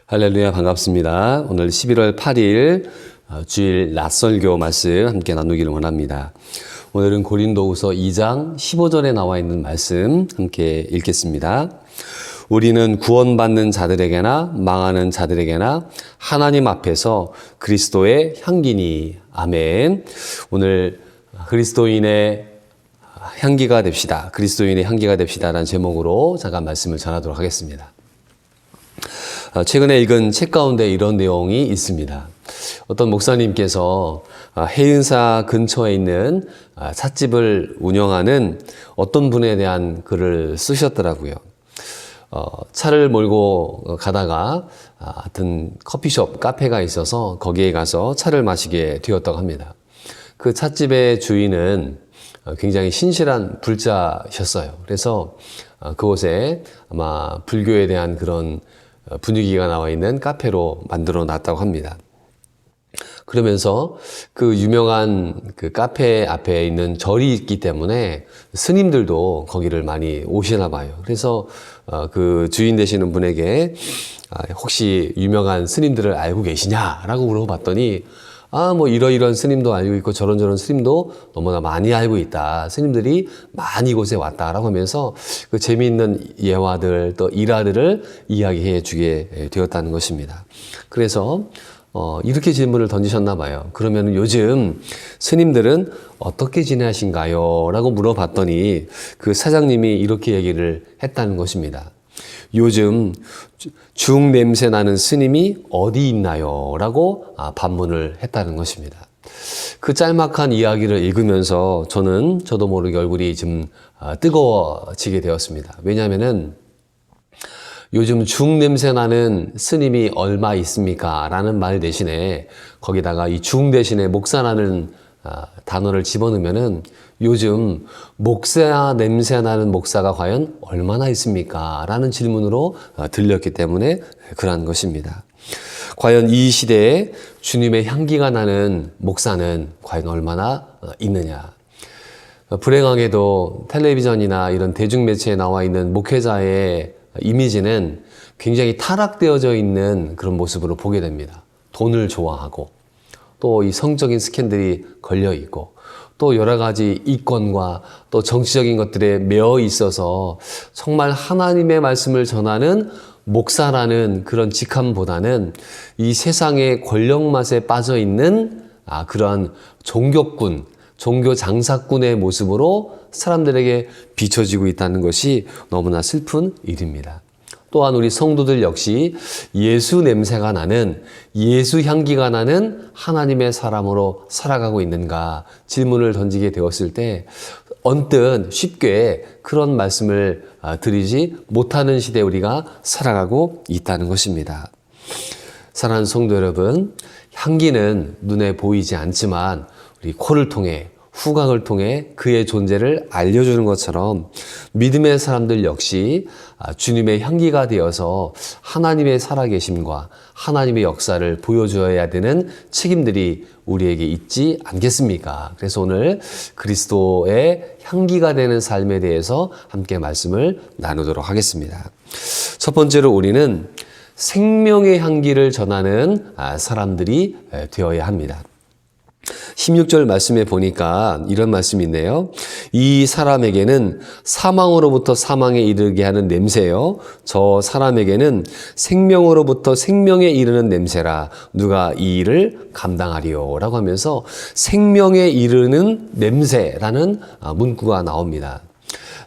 할렐루야, 반갑습니다. 오늘 11월 8일 주일 낮설교 말씀 함께 나누기를 원합니다. 오늘은 고린도후서 2장 15절에 나와 있는 말씀 함께 읽겠습니다. 우리는 구원받는 자들에게나 망하는 자들에게나 하나님 앞에서 그리스도의 향기니. 아멘. 오늘 그리스도인의 향기가 됩시다. 그리스도인의 향기가 됩시다라는 제목으로 잠깐 말씀을 전하도록 하겠습니다. 최근에 읽은 책 가운데 이런 내용이 있습니다. 어떤 목사님께서 해인사 근처에 있는 찻집을 운영하는 어떤 분에 대한 글을 쓰셨더라고요. 차를 몰고 가다가 하여튼 커피숍, 카페가 있어서 거기에 가서 차를 마시게 되었다고 합니다. 그 찻집의 주인은 굉장히 신실한 불자셨어요. 그래서 그곳에 아마 불교에 대한 그런 분위기가 나와 있는 카페로 만들어 놨다고 합니다. 그러면서 그 유명한 그 카페 앞에 있는 절이 있기 때문에 스님들도 거기를 많이 오시나 봐요. 그래서 그 주인 되시는 분에게 혹시 유명한 스님들을 알고 계시냐라고 물어봤더니 뭐 이러이러한 스님도 알고 있고 저런저런 스님도 너무나 많이 알고 있다. 스님들이 많이 이곳에 왔다라고 하면서 그 재미있는 예화들 또 일화들을 이야기해 주게 되었다는 것입니다. 그래서 이렇게 질문을 던지셨나 봐요. 그러면 요즘 스님들은 어떻게 지내신가요? 라고 물어봤더니 그 사장님이 이렇게 얘기를 했다는 것입니다. 요즘 죽 냄새 나는 스님이 어디 있나요? 라고 반문을 했다는 것입니다. 그 짤막한 이야기를 읽으면서 저도 모르게 얼굴이 좀 뜨거워지게 되었습니다. 왜냐하면은 요즘 죽 냄새 나는 스님이 얼마 있습니까? 라는 말 대신에 거기다가 이 죽 대신에 목사라는 단어를 집어넣으면은 요즘 목사 냄새 나는 목사가 과연 얼마나 있습니까? 라는 질문으로 들렸기 때문에 그러한 것입니다. 과연 이 시대에 주님의 향기가 나는 목사는 과연 얼마나 있느냐? 불행하게도 텔레비전이나 이런 대중매체에 나와 있는 목회자의 이미지는 굉장히 타락되어져 있는 그런 모습으로 보게 됩니다. 돈을 좋아하고 또 이 성적인 스캔들이 걸려 있고 또 여러 가지 이권과 또 정치적인 것들에 매여 있어서 정말 하나님의 말씀을 전하는 목사라는 그런 직함보다는 이 세상의 권력 맛에 빠져 있는 그런 종교꾼, 종교 장사꾼의 모습으로 사람들에게 비춰지고 있다는 것이 너무나 슬픈 일입니다. 또한 우리 성도들 역시 예수 냄새가 나는, 예수 향기가 나는 하나님의 사람으로 살아가고 있는가 질문을 던지게 되었을 때 언뜻 쉽게 그런 말씀을 드리지 못하는 시대에 우리가 살아가고 있다는 것입니다. 사랑하는 성도 여러분, 향기는 눈에 보이지 않지만 우리 코를 통해 후각을 통해 그의 존재를 알려주는 것처럼 믿음의 사람들 역시 주님의 향기가 되어서 하나님의 살아계심과 하나님의 역사를 보여줘야 되는 책임들이 우리에게 있지 않겠습니까? 그래서 오늘 그리스도의 향기가 되는 삶에 대해서 함께 말씀을 나누도록 하겠습니다. 첫 번째로 우리는 생명의 향기를 전하는 사람들이 되어야 합니다. 16절 말씀에 보니까 이런 말씀이 있네요. 이 사람에게는 사망으로부터 사망에 이르게 하는 냄새요. 저 사람에게는 생명으로부터 생명에 이르는 냄새라. 누가 이 일을 감당하리요? 라고 하면서 생명에 이르는 냄새라는 문구가 나옵니다.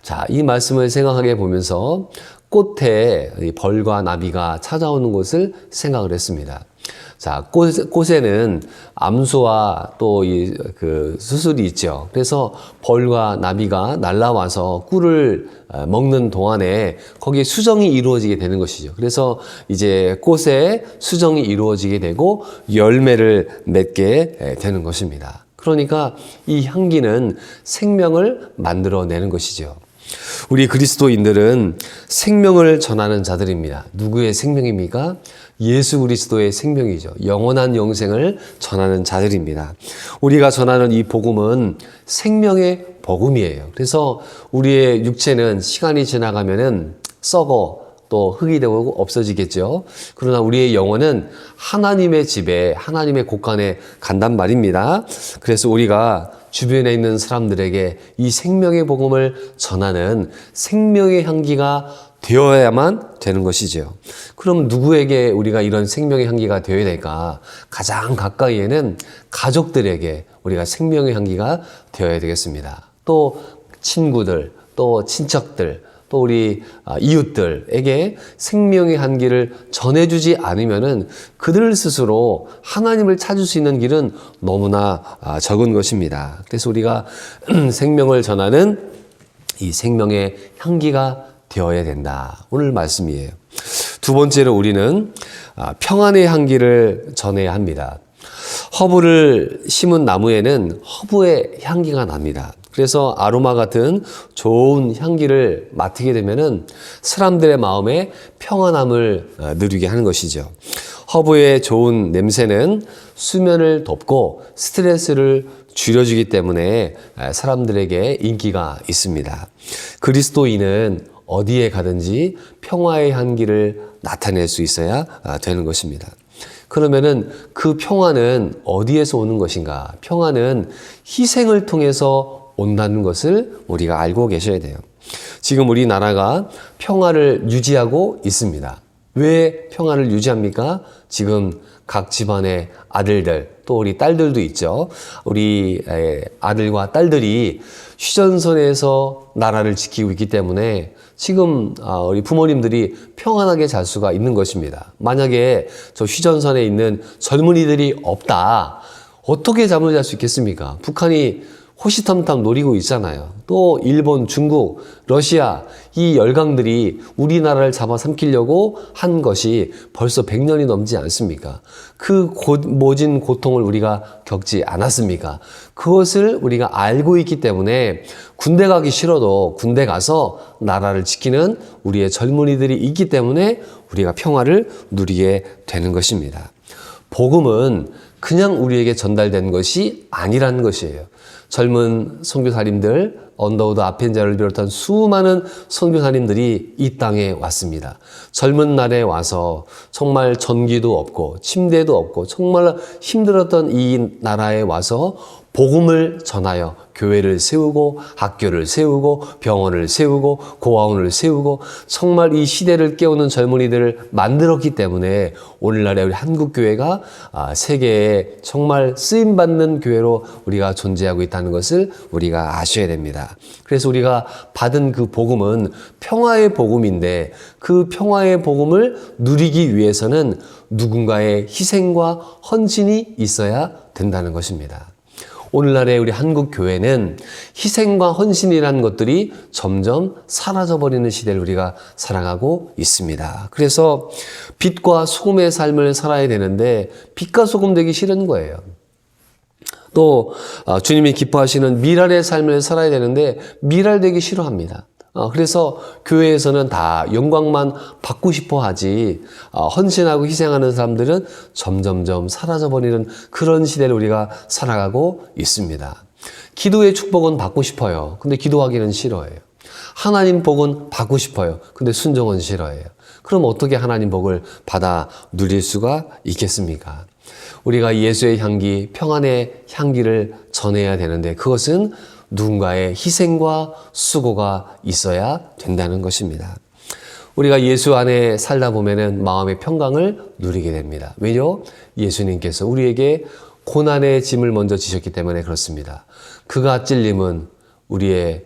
자, 이 말씀을 생각하게 보면서 꽃에 벌과 나비가 찾아오는 것을 생각을 했습니다. 자, 꽃에는 암수와 또 그 수술이 있죠. 그래서 벌과 나비가 날아와서 꿀을 먹는 동안에 거기에 수정이 이루어지게 되는 것이죠. 그래서 이제 꽃에 수정이 이루어지게 되고 열매를 맺게 되는 것입니다. 그러니까 이 향기는 생명을 만들어내는 것이죠. 우리 그리스도인들은 생명을 전하는 자들입니다. 누구의 생명입니까? 예수 그리스도의 생명이죠. 영원한 영생을 전하는 자들입니다. 우리가 전하는 이 복음은 생명의 복음이에요. 그래서 우리의 육체는 시간이 지나가면은 썩어 또 흙이 되고 없어지겠죠. 그러나 우리의 영혼은 하나님의 집에, 하나님의 곳간에 간단 말입니다. 그래서 우리가 주변에 있는 사람들에게 이 생명의 복음을 전하는 생명의 향기가 되어야만 되는 것이죠. 그럼 누구에게 우리가 이런 생명의 향기가 되어야 될까? 가장 가까이에는 가족들에게 우리가 생명의 향기가 되어야 되겠습니다. 또 친구들, 또 친척들, 또 우리 이웃들에게 생명의 향기를 전해주지 않으면은 그들 스스로 하나님을 찾을 수 있는 길은 너무나 적은 것입니다. 그래서 우리가 생명을 전하는 이 생명의 향기가 되어야 된다. 오늘 말씀이에요. 두 번째로 우리는 평안의 향기를 전해야 합니다. 허브를 심은 나무에는 허브의 향기가 납니다. 그래서 아로마 같은 좋은 향기를 맡게 되면은 사람들의 마음에 평안함을 누리게 하는 것이죠. 허브의 좋은 냄새는 수면을 덮고 스트레스를 줄여주기 때문에 사람들에게 인기가 있습니다. 그리스도인은 어디에 가든지 평화의 향기를 나타낼 수 있어야 되는 것입니다. 그러면은 그 평화는 어디에서 오는 것인가? 평화는 희생을 통해서 온다는 것을 우리가 알고 계셔야 돼요. 지금 우리나라가 평화를 유지하고 있습니다. 왜 평화를 유지합니까? 지금 각 집안의 아들들, 또 우리 딸들도 있죠. 우리 아들과 딸들이 휴전선에서 나라를 지키고 있기 때문에 지금 우리 부모님들이 평안하게 잘 수가 있는 것입니다. 만약에 저 휴전선에 있는 젊은이들이 없다, 어떻게 잠을 잘 수 있겠습니까? 북한이 호시탐탐 노리고 있잖아요. 또 일본, 중국, 러시아 이 열강들이 우리나라를 잡아삼키려고 한 것이 벌써 100년이 넘지 않습니까? 그 모진 고통을 우리가 겪지 않았습니까? 그것을 우리가 알고 있기 때문에 군대 가기 싫어도 군대 가서 나라를 지키는 우리의 젊은이들이 있기 때문에 우리가 평화를 누리게 되는 것입니다. 복음은 그냥 우리에게 전달된 것이 아니라는 것이에요. 젊은 선교사님들, 언더우드 아펜자를 비롯한 수많은 선교사님들이 이 땅에 왔습니다. 젊은 날에 와서 정말 전기도 없고 침대도 없고 정말 힘들었던 이 나라에 와서 복음을 전하여 교회를 세우고 학교를 세우고 병원을 세우고 고아원을 세우고 정말 이 시대를 깨우는 젊은이들을 만들었기 때문에 오늘날의 우리 한국교회가 세계에 정말 쓰임받는 교회로 우리가 존재하고 있다는 것을 우리가 아셔야 됩니다. 그래서 우리가 받은 그 복음은 평화의 복음인데 그 평화의 복음을 누리기 위해서는 누군가의 희생과 헌신이 있어야 된다는 것입니다. 오늘날의 우리 한국 교회는 희생과 헌신이라는 것들이 점점 사라져버리는 시대를 우리가 살아가고 있습니다. 그래서 빛과 소금의 삶을 살아야 되는데 빛과 소금 되기 싫은 거예요. 또 주님이 기뻐하시는 미랄의 삶을 살아야 되는데 미랄되기 싫어합니다. 그래서 교회에서는 다 영광만 받고 싶어 하지 헌신하고 희생하는 사람들은 점점점 사라져버리는 그런 시대를 우리가 살아가고 있습니다. 기도의 축복은 받고 싶어요. 근데 기도하기는 싫어해요. 하나님 복은 받고 싶어요. 근데 순종은 싫어해요. 그럼 어떻게 하나님 복을 받아 누릴 수가 있겠습니까? 우리가 예수의 향기, 평안의 향기를 전해야 되는데 그것은 누군가의 희생과 수고가 있어야 된다는 것입니다. 우리가 예수 안에 살다 보면은 마음의 평강을 누리게 됩니다. 왜요? 예수님께서 우리에게 고난의 짐을 먼저 지셨기 때문에 그렇습니다. 그가 찔림은 우리의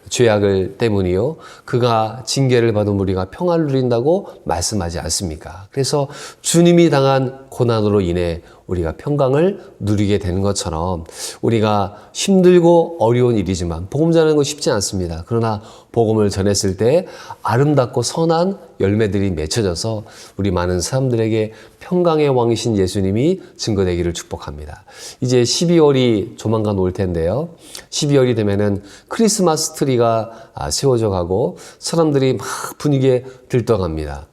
죄악을 때문이요. 그가 징계를 받은 우리가 평안을 누린다고 말씀하지 않습니까? 그래서 주님이 당한 고난으로 인해 우리가 평강을 누리게 되는 것처럼 우리가 힘들고 어려운 일이지만 복음 전하는 거 쉽지 않습니다. 그러나 복음을 전했을 때 아름답고 선한 열매들이 맺혀져서 우리 많은 사람들에게 평강의 왕이신 예수님이 증거되기를 축복합니다. 이제 12월이 조만간 올 텐데요. 12월이 되면은 크리스마스 트리가 세워져 가고 사람들이 막 분위기에 들떠갑니다.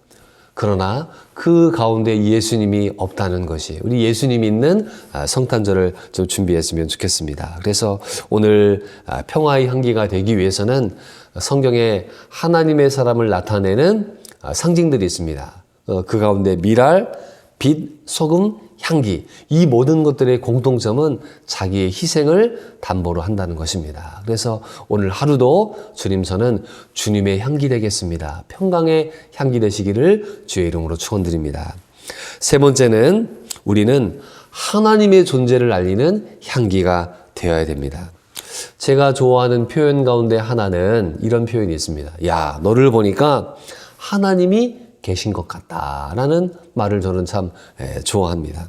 그러나 그 가운데 예수님이 없다는 것이, 우리 예수님이 있는 성탄절을 좀 준비했으면 좋겠습니다. 그래서 오늘 평화의 향기가 되기 위해서는 성경에 하나님의 사람을 나타내는 상징들이 있습니다. 그 가운데 미랄, 빛, 소금, 향기, 이 모든 것들의 공통점은 자기의 희생을 담보로 한다는 것입니다. 그래서 오늘 하루도 주님, 저는 주님의 향기 되겠습니다. 평강의 향기 되시기를 주의 이름으로 축원드립니다. 세 번째는 우리는 하나님의 존재를 알리는 향기가 되어야 됩니다. 제가 좋아하는 표현 가운데 하나는 이런 표현이 있습니다. 야, 너를 보니까 하나님이 계신 것 같다라는 말을 저는 참 좋아합니다.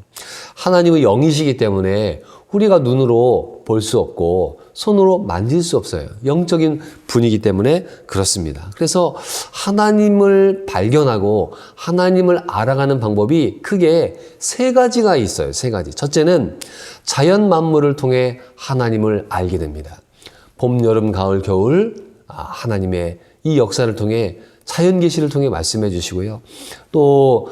하나님은 영이시기 때문에 우리가 눈으로 볼 수 없고 손으로 만질 수 없어요. 영적인 분이기 때문에 그렇습니다. 그래서 하나님을 발견하고 하나님을 알아가는 방법이 크게 세 가지가 있어요. 세 가지. 첫째는 자연 만물을 통해 하나님을 알게 됩니다. 봄, 여름, 가을, 겨울 하나님의 이 역사를 통해 자연 계시를 통해 말씀해 주시고요. 또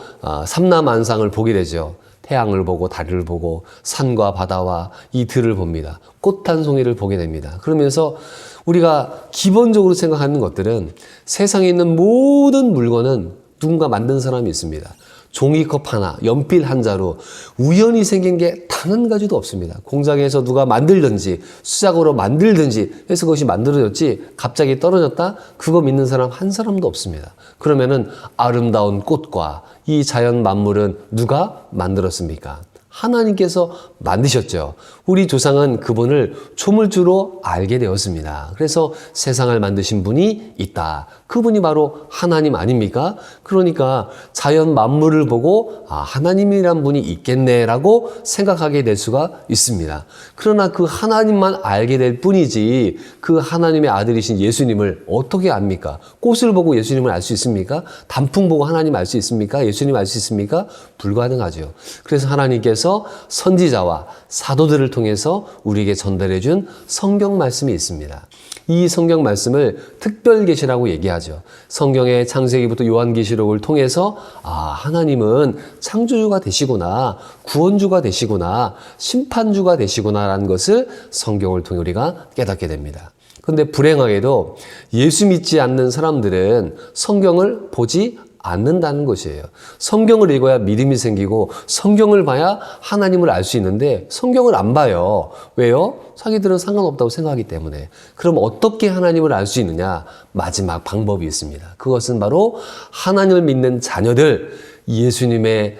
삼라만상을 보게 되죠. 태양을 보고 달을 보고 산과 바다와 이 들을 봅니다. 꽃 한 송이를 보게 됩니다. 그러면서 우리가 기본적으로 생각하는 것들은 세상에 있는 모든 물건은 누군가 만든 사람이 있습니다. 종이컵 하나, 연필 한 자루, 우연히 생긴 게 단 한 가지도 없습니다. 공장에서 누가 만들든지 수작으로 만들든지 해서 그것이 만들어졌지 갑자기 떨어졌다? 그거 믿는 사람 한 사람도 없습니다. 그러면은 아름다운 꽃과 이 자연 만물은 누가 만들었습니까? 하나님께서 만드셨죠. 우리 조상은 그분을 조물주로 알게 되었습니다. 그래서 세상을 만드신 분이 있다. 그분이 바로 하나님 아닙니까? 그러니까 자연 만물을 보고 하나님이란 분이 있겠네라고 생각하게 될 수가 있습니다. 그러나 그 하나님만 알게 될 뿐이지 그 하나님의 아들이신 예수님을 어떻게 압니까? 꽃을 보고 예수님을 알 수 있습니까? 단풍 보고 하나님 알 수 있습니까? 예수님 알 수 있습니까? 불가능하죠. 그래서 하나님께서 선지자와 사도들을 통해서 우리에게 전달해 준 성경 말씀이 있습니다. 이 성경 말씀을 특별계시라고 얘기하죠. 성경의 창세기부터 요한계시록을 통해서 하나님은 창조주가 되시구나, 구원주가 되시구나, 심판주가 되시구나라는 것을 성경을 통해 우리가 깨닫게 됩니다. 그런데 불행하게도 예수 믿지 않는 사람들은 성경을 보지 않는다는 것이에요. 성경을 읽어야 믿음이 생기고 성경을 봐야 하나님을 알 수 있는데 성경을 안 봐요. 왜요? 자기들은 상관없다고 생각하기 때문에. 그럼 어떻게 하나님을 알 수 있느냐? 마지막 방법이 있습니다. 그것은 바로 하나님을 믿는 자녀들, 예수님의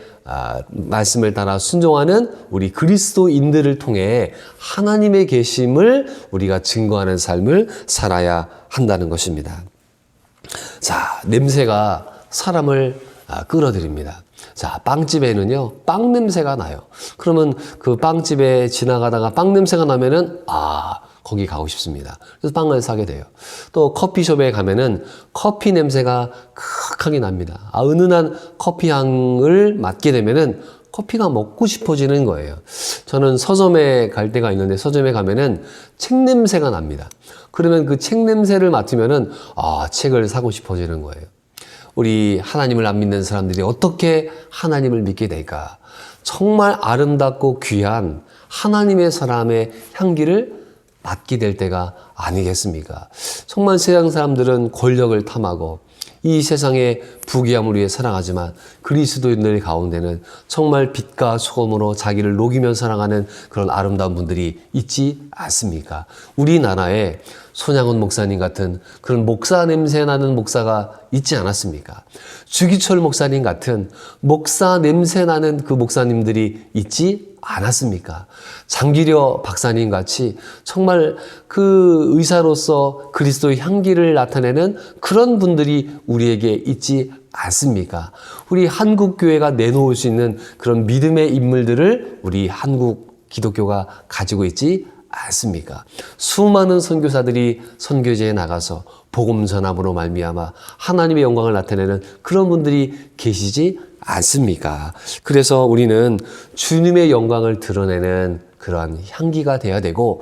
말씀을 따라 순종하는 우리 그리스도인들을 통해 하나님의 계심을 우리가 증거하는 삶을 살아야 한다는 것입니다. 자, 냄새가 사람을 끌어들입니다. 자, 빵집에는요, 빵 냄새가 나요. 그러면 그 빵집에 지나가다가 빵 냄새가 나면은, 거기 가고 싶습니다. 그래서 빵을 사게 돼요. 또 커피숍에 가면은 커피 냄새가 크하게 납니다. 은은한 커피 향을 맡게 되면은 커피가 먹고 싶어지는 거예요. 저는 서점에 갈 때가 있는데 서점에 가면은 책 냄새가 납니다. 그러면 그 책 냄새를 맡으면은, 책을 사고 싶어지는 거예요. 우리 하나님을 안 믿는 사람들이 어떻게 하나님을 믿게 될까? 정말 아름답고 귀한 하나님의 사람의 향기를 맡게 될 때가 아니겠습니까? 정말 세상 사람들은 권력을 탐하고 이 세상의 부귀함을 위해 살아가지만 그리스도인들 가운데는 정말 빛과 소금으로 자기를 녹이며 살아가는 그런 아름다운 분들이 있지 않습니까? 우리나라에 손양훈 목사님 같은 그런 목사 냄새 나는 목사가 있지 않았습니까? 주기철 목사님 같은 목사 냄새 나는 그 목사님들이 있지 않았습니까? 장기려 박사님 같이 정말 그 의사로서 그리스도의 향기를 나타내는 그런 분들이 우리에게 있지 않습니까? 우리 한국 교회가 내놓을 수 있는 그런 믿음의 인물들을 우리 한국 기독교가 가지고 있지 않습니까? 수많은 선교사들이 선교지에 나가서 복음 전함으로 말미암아 하나님의 영광을 나타내는 그런 분들이 계시지 않습니까? 그래서 우리는 주님의 영광을 드러내는 그러한 향기가 돼야 되고,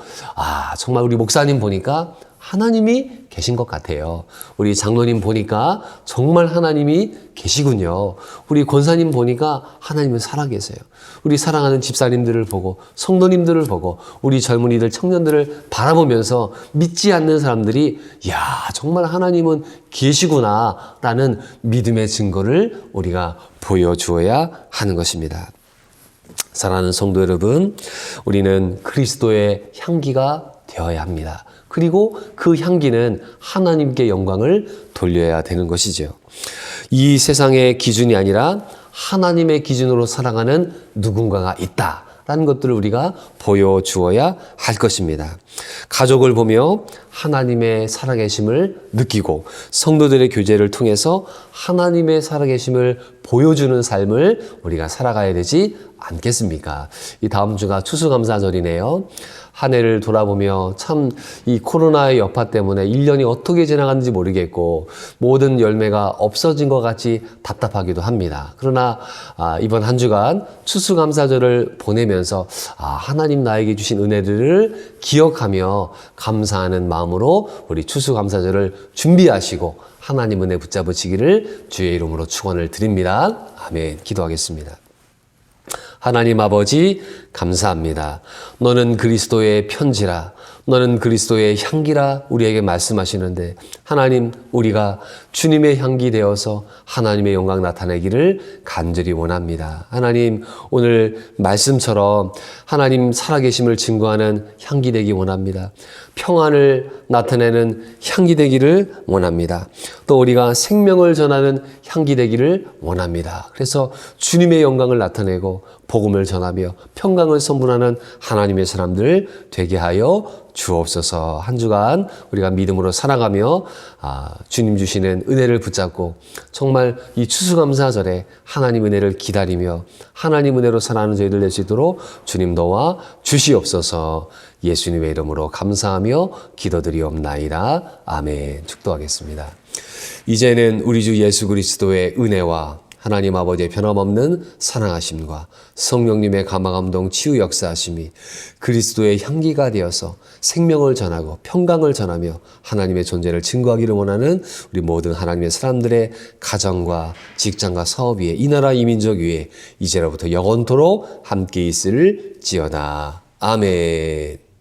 정말 우리 목사님 보니까 하나님이 계신 것 같아요. 우리 장로님 보니까 정말 하나님이 계시군요. 우리 권사님 보니까 하나님은 살아계세요. 우리 사랑하는 집사님들을 보고 성도님들을 보고 우리 젊은이들 청년들을 바라보면서 믿지 않는 사람들이 야 정말 하나님은 계시구나 라는 믿음의 증거를 우리가 보여주어야 하는 것입니다. 사랑하는 성도 여러분, 우리는 그리스도의 향기가 되어야 합니다. 그리고 그 향기는 하나님께 영광을 돌려야 되는 것이죠. 이 세상의 기준이 아니라 하나님의 기준으로 살아가는 누군가가 있다라는 것들을 우리가 보여주어야 할 것입니다. 가족을 보며 하나님의 살아계심을 느끼고 성도들의 교제를 통해서 하나님의 살아계심을 보여주는 삶을 우리가 살아가야 되지 않겠습니까? 이 다음 주가 추수감사절이네요. 한 해를 돌아보며 참 이 코로나의 여파 때문에 1년이 어떻게 지나갔는지 모르겠고 모든 열매가 없어진 것 같이 답답하기도 합니다. 그러나 이번 한 주간 추수감사절을 보내면서 하나님 나에게 주신 은혜들을 기억하며 감사하는 마음으로 우리 추수감사절을 준비하시고 하나님 은혜 붙잡으시기를 주의 이름으로 축원을 드립니다. 아멘. 기도하겠습니다. 하나님 아버지 감사합니다. 너는 그리스도의 편지라, 너는 그리스도의 향기라 우리에게 말씀하시는데 하나님 우리가 주님의 향기 되어서 하나님의 영광 나타내기를 간절히 원합니다. 하나님 오늘 말씀처럼 하나님 살아계심을 증거하는 향기 되기 원합니다. 평안을 나타내는 향기 되기를 원합니다. 또 우리가 생명을 전하는 향기 되기를 원합니다. 그래서 주님의 영광을 나타내고 복음을 전하며 평강을 선분하는 하나님의 사람들 되게 하여 주옵소서. 한 주간 우리가 믿음으로 살아가며 주님 주시는 은혜를 붙잡고 정말 이 추수감사절에 하나님 은혜를 기다리며 하나님 은혜로 살아가는 저희들 될 수 있도록 주님 도와 주시옵소서. 예수님의 이름으로 감사하며 기도드리옵나이다. 아멘. 축도하겠습니다. 이제는 우리 주 예수 그리스도의 은혜와 하나님 아버지의 변함없는 사랑하심과 성령님의 감화감동 치유 역사하심이 그리스도의 향기가 되어서 생명을 전하고 평강을 전하며 하나님의 존재를 증거하기를 원하는 우리 모든 하나님의 사람들의 가정과 직장과 사업 위에 이 나라 이 민족 위에 이제로부터 영원토록 함께 있을지어다. 아멘.